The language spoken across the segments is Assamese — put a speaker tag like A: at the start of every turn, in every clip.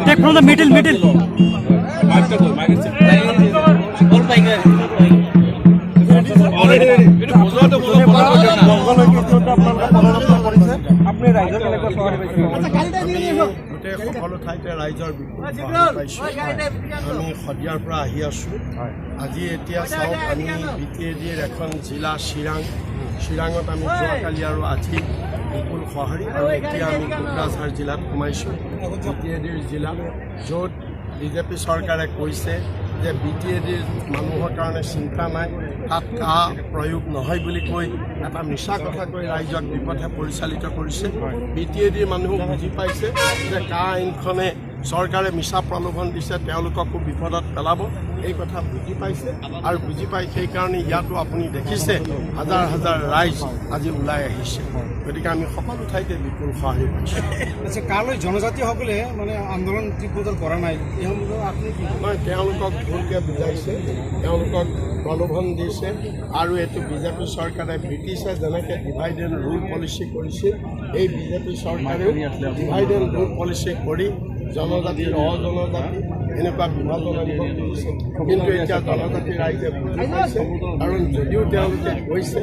A: Take from the middle.
B: সকলো ঠাইতে ৰাইজৰ পাইছোঁ আমি শদিয়াৰ পৰা আহি আছোঁ আজি এতিয়া চাওক আমি BTADৰ এখন জিলা চিৰাঙত আমি যোৱাকালি আৰু আজি বিপুল সঁহাৰি আৰু এতিয়া আমি কোকৰাঝাৰ জিলাত সোমাইছোঁ BTADৰ জিলা য'ত বিজেপি চৰকাৰে কৈছে যে BTADৰ মানুহৰ কাৰণে চিন্তা নাই তাত কা প্ৰয়োগ নহয় বুলি কৈ এটা মিছা কথা কৈ ৰাইজক বিপথে পৰিচালিত কৰিছে BTADৰ মানুহ বুজি পাইছে যে কা আইনখনে চৰকাৰে মিছা প্ৰলোভন দিছে তেওঁলোককো বিপদত পেলাব এই কথা বুজি পাইছে আৰু বুজি পাই সেইকাৰণে ইয়াতো আপুনি দেখিছে হাজাৰ হাজাৰ ৰাইজ আজি ওলাই আহিছে গতিকে আমি সকলো ঠাইতে বিপুল সঁহাৰি পাইছোঁ
C: আচ্ছা কালৈ জনজাতিসকলে মানে আন্দোলন তীব্ৰতৰ কৰা নাই এই সম্বন্ধে আপুনি কি
B: নহয় তেওঁলোকক ভুলকৈ বুজাইছে তেওঁলোকক প্ৰলোভন দিছে আৰু এইটো বিজেপি চৰকাৰে ব্ৰিটিছে যেনেকৈ ডিভাইড এণ্ড ৰুল পলিচি কৰিছিল এই বিজেপি চৰকাৰেও ডিভাইড এণ্ড ৰুল পলিচি কৰি জনজাতিৰ অজনজাতি এনেকুৱা বিভাজন আনিব খুজিছে কিন্তু এতিয়া জনজাতি ৰাইজে বুজি পাইছে কাৰণ যদিও তেওঁলোকে কৈছে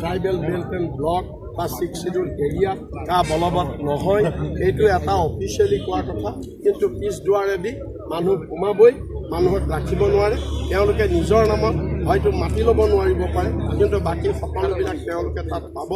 B: ট্ৰাইবেল বেল্ট এণ্ড ব্লক বা 6 শিডিউল এৰিয়া কা বলবৎ নহয় এইটো এটা অফিচিয়েলি কোৱা কথা কিন্তু পিছ দুৱাৰেদি মানুহ সোমাবই মানুহক ৰাখিব নোৱাৰে তেওঁলোকে নিজৰ নামত হয়তো মাটি ল'ব নোৱাৰিব পাৰে কিন্তু বাকী সকলোবিলাক তেওঁলোকে তাত পাব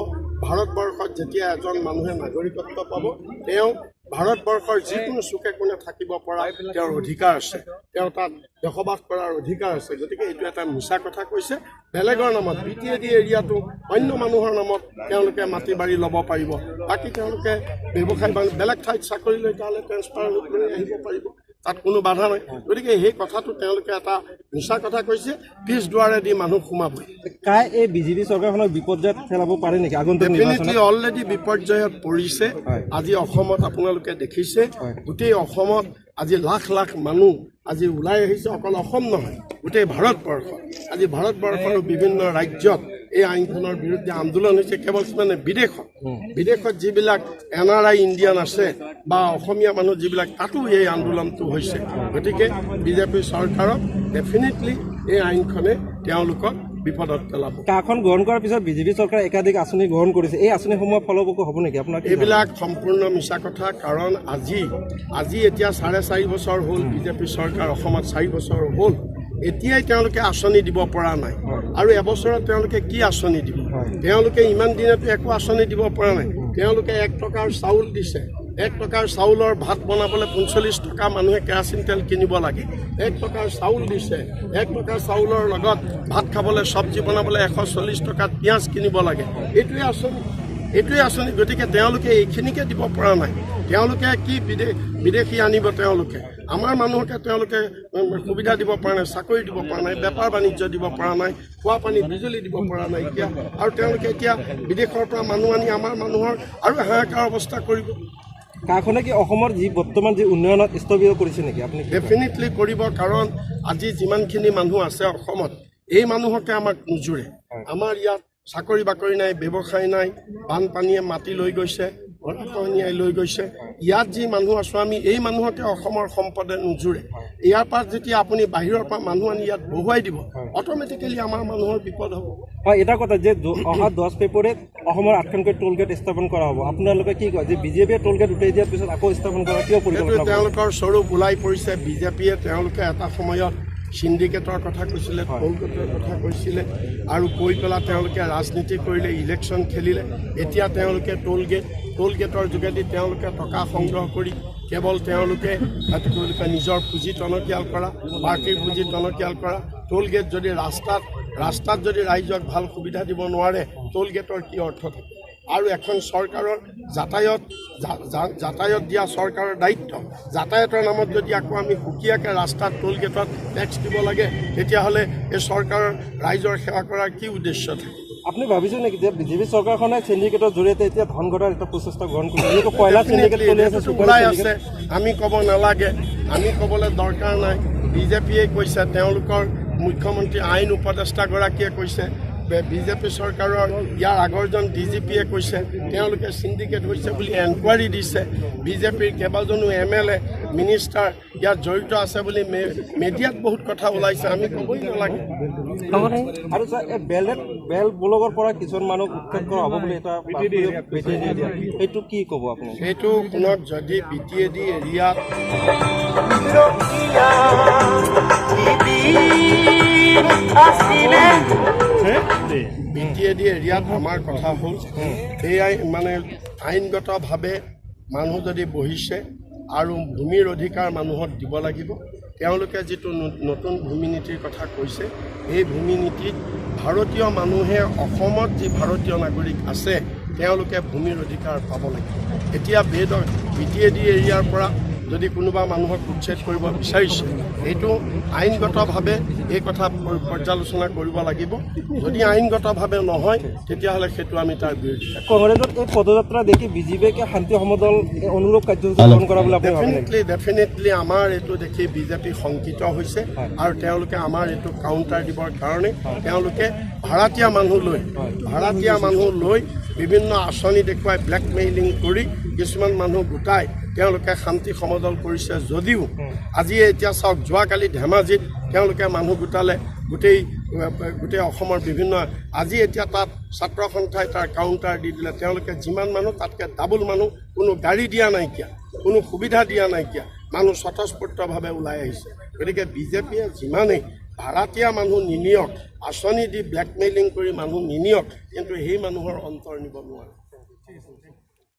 B: ভাৰতবৰ্ষত যেতিয়া এজন মানুহে নাগৰিকত্ব পাব তেওঁ ভাৰতবৰ্ষৰ যিকোনো চুকে কোণে থাকিব পৰা তেওঁৰ অধিকাৰ আছে তেওঁ তাত বসবাস কৰাৰ অধিকাৰ আছে গতিকে এইটো এটা মিছা কথা কৈছে বেলেগৰ নামত BTAD এৰিয়াটো অন্য মানুহৰ নামত তেওঁলোকে মাটি বাৰী ল'ব পাৰিব বাকী তেওঁলোকে ব্যৱসায় বেলেগ ঠাইত চাকৰি লৈ তালৈ ট্ৰেন্সফাৰ কৰি আহিব পাৰিব তাত কোনো বাধা নাই গতিকে সেই কথাটো তেওঁলোকে এটা মিছা কথা কৈছে পিছ দুৱাৰেদি মানুহ সোমাবই
C: কাই এই বিজেপি চৰকাৰখনক বিপৰ্যয়ত পেলাব পাৰে নেকি আগন্তুক নিৰ্বাচনত
B: অলৰেডি বিপৰ্যয়ত পৰিছে আজি অসমত আপোনালোকে দেখিছে গোটেই অসমত আজি লাখ লাখ মানুহ আজি ওলাই আহিছে অকল অসম নহয় গোটেই ভাৰতবৰ্ষ আজি ভাৰতবৰ্ষৰ বিভিন্ন ৰাজ্যত এই আইনখনৰ বিৰুদ্ধে আন্দোলন হৈছে কেৱল মানে বিদেশত যিবিলাক NRI ইণ্ডিয়ান আছে বা অসমীয়া মানুহ যিবিলাক তাতো এই আন্দোলনটো হৈছে গতিকে বিজেপি চৰকাৰক ডেফিনেটলি এই আইনখনে তেওঁলোকক বিপদত পেলাব
C: কাখন গ্ৰহণ কৰাৰ পিছত বিজেপি চৰকাৰে একাধিক আঁচনি গ্ৰহণ কৰিছে এই আঁচনিসমূহ ফলপ্ৰসূ হ'ব নেকি আপোনাৰ
B: এইবিলাক সম্পূৰ্ণ মিছা কথা কাৰণ আজি এতিয়া 4.5 বছৰ হ'ল বিজেপি চৰকাৰ অসমত 4 বছৰ হ'ল এতিয়াই তেওঁলোকে আঁচনি দিব পৰা নাই আৰু এবছৰত তেওঁলোকে কি আঁচনি দিব তেওঁলোকে ইমান দিনতো একো আঁচনি দিব পৰা নাই তেওঁলোকে 1 টকাৰ চাউল দিছে 1 টকাৰ চাউলৰ ভাত বনাবলৈ 45 টকা মানুহে কেৰাচিন তেল কিনিব লাগে 1 টকাৰ চাউল দিছে 1 টকাৰ চাউলৰ লগত ভাত খাবলৈ চব্জি বনাবলৈ 140 টকাত পিঁয়াজ কিনিব লাগে এইটোৱে আঁচনি গতিকে তেওঁলোকে এইখিনিকে দিব পৰা নাই তেওঁলোকে কি বিদেশী আনিব তেওঁলোকে আমাৰ মানুহকে তেওঁলোকে সুবিধা দিব পৰা নাই চাকৰি দিব পৰা নাই বেপাৰ বাণিজ্য দিব পৰা নাই খোৱা পানী বিজুলী দিব পৰা নাই এতিয়া আৰু তেওঁলোকে এতিয়া বিদেশৰ পৰা মানুহ আনি আমাৰ মানুহৰ আৰু হাহাকাৰ অৱস্থা কৰিব
C: কাখনে কি অসমৰ যি বৰ্তমান যি উন্নয়নত স্থবিৰ কৰিছে নেকি আপুনি
B: ডেফিনেটলি কৰিব কাৰণ আজি যিমানখিনি মানুহ আছে অসমত এই মানুহকে আমাক নোজোৰে আমাৰ ইয়াত চাকৰি বাকৰি নাই ব্যৱসায় নাই বানপানীয়ে মাটি লৈ গৈছে গৰাখহনীয়াই লৈ গৈছে ইয়াত যি মানুহ আছোঁ আমি এই মানুহকে অসমৰ সম্পদে নোজোৰে ইয়াৰ পৰা যেতিয়া আপুনি বাহিৰৰ পৰা মানুহ আনি ইয়াত বহুৱাই দিব অট'মেটিকেলি আমাৰ মানুহৰ বিপদ হ'ব
C: হয় এটা কথা যে অহা 10 ফেব্ৰুৱাৰীত অসমৰ 8খনকৈ টোল গেট স্থাপন কৰা হ'ব আপোনালোকে কি কয় যে বিজেপিয়ে টোল গেট উঠাই দিয়াৰ পিছত আকৌ স্থাপন কৰা কিয় পৰিকল্পনা
B: তেওঁলোকৰ স্বৰূপ ওলাই পৰিছে বিজেপিয়ে তেওঁলোকে এটা সময়ত সিন্ডিকেটৰ কথা কৈছিলে টোল গেটৰ কথা কৈছিলে আৰু কৈ পেলাই তেওঁলোকে ৰাজনীতি কৰিলে ইলেকশ্যন খেলিলে এতিয়া তেওঁলোকে টোল গেটৰ যোগেদি তেওঁলোকে টকা সংগ্ৰহ কৰি কেৱল তেওঁলোকে নিজৰ পুঁজি টনকিয়াল কৰা পাৰ্টিৰ পুঁজি টনকিয়াল কৰা টোল গেট যদি ৰাস্তাত যদি ৰাইজক ভাল সুবিধা দিব নোৱাৰে টোল গেটৰ কি অৰ্থ থাকে আৰু এখন চৰকাৰৰ যাতায়াত দিয়া চৰকাৰৰ দায়িত্ব যাতায়াতৰ নামত যদি আকৌ আমি সুকীয়াকৈ ৰাস্তাত টোল গেটত টেক্স দিব লাগে তেতিয়াহ'লে এই চৰকাৰৰ ৰাইজৰ সেৱা কৰাৰ কি উদ্দেশ্য থাকে
C: আপুনি ভাবিছে নেকি যে বিজেপি চৰকাৰখনে সিন্ডিকেটৰ জৰিয়তে এতিয়া ধন ঘটাৰ এটা প্ৰচেষ্টা গ্ৰহণ কৰিছে যিহেতু কয়লা সিন্ডিকেট চলি আছে
B: আমি ক'ব নালাগে আমি ক'বলৈ দৰকাৰ নাই বিজেপিয়ে কৈছে তেওঁলোকৰ মুখ্যমন্ত্ৰী আইন উপদেষ্টাগৰাকীয়ে কৈছে বিজেপি চৰকাৰৰ ইয়াৰ আগৰজন DGPয়ে কৈছে তেওঁলোকে চিণ্ডিকেট হৈছে বুলি এনকুৱাৰী দিছে বিজেপিৰ কেইবাজনো MLA মিনিষ্টাৰ ইয়াত জড়িত আছে বুলি মিডিয়াত বহুত কথা ওলাইছে আমি ক'বই নালাগে
C: আৰু ছাৰ এই বেল ব্লগৰ পৰা কিছুমান মানুহ উৎখাত কৰা হ'ব বুলি এটা সেইটো কি ক'ব আপুনি
B: সেইটো কোনক যদি BTAD এৰিয়াত BTAD এৰিয়াত আমাৰ কথা হ'ল এয়াই মানে আইনগতভাৱে মানুহ যদি বহিছে আৰু ভূমিৰ অধিকাৰ মানুহক দিব লাগিব তেওঁলোকে যিটো নতুন ভূমি নীতিৰ কথা কৈছে এই ভূমি নীতিত ভাৰতীয় মানুহে অসমত যি ভাৰতীয় নাগৰিক আছে তেওঁলোকে ভূমিৰ অধিকাৰ পাব লাগিব এতিয়া BTAD এৰিয়াৰ পৰা যদি কোনোবা মানুহক উচ্ছেদ কৰিব বিচাৰিছে এইটো আইনগতভাৱে এই কথা পৰ্যালোচনা কৰিব লাগিব যদি আইনগতভাৱে নহয় তেতিয়াহ'লে সেইটো আমি তাৰ বিৰোধী
C: কংগ্ৰেছৰ এই পদযাত্ৰা দেখি বিজেপিয়ে শান্তি সমদল অনুৰূপ কাৰ্যসূচী পালন কৰা বুলি
B: ডেফিনেটলি আমাৰ এইটো দেখি বিজেপি শংকিত হৈছে আৰু তেওঁলোকে আমাৰ এইটো কাউণ্টাৰ দিবৰ কাৰণে তেওঁলোকে ভাড়াতীয়া মানুহ লৈ বিভিন্ন আঁচনি দেখুৱাই ব্লেকমেইলিং কৰি কিছুমান মানুহ গোটাই তেওঁলোকে শান্তি সমদল কৰিছে যদিও আজি এতিয়া চাওক যোৱাকালি ধেমাজিত তেওঁলোকে মানুহ গোটালে গোটেই অসমৰ বিভিন্ন আজি এতিয়া তাত ছাত্ৰ সন্থাই তাৰ কাউণ্টাৰ দি দিলে তেওঁলোকে যিমান মানুহ তাতকৈ ডাবল মানুহ কোনো গাড়ী দিয়া নাইকিয়া কোনো সুবিধা দিয়া নাইকিয়া মানুহ স্বতঃস্ফূৰ্তভাৱে ওলাই আহিছে গতিকে বিজেপিয়ে যিমানেই ভাড়াতীয়া মানুহ নিনিয়ক আঁচনি দি ব্লেকমেইলিং কৰি মানুহ নিনিয়ক কিন্তু সেই মানুহৰ অন্তৰ নিব নোৱাৰে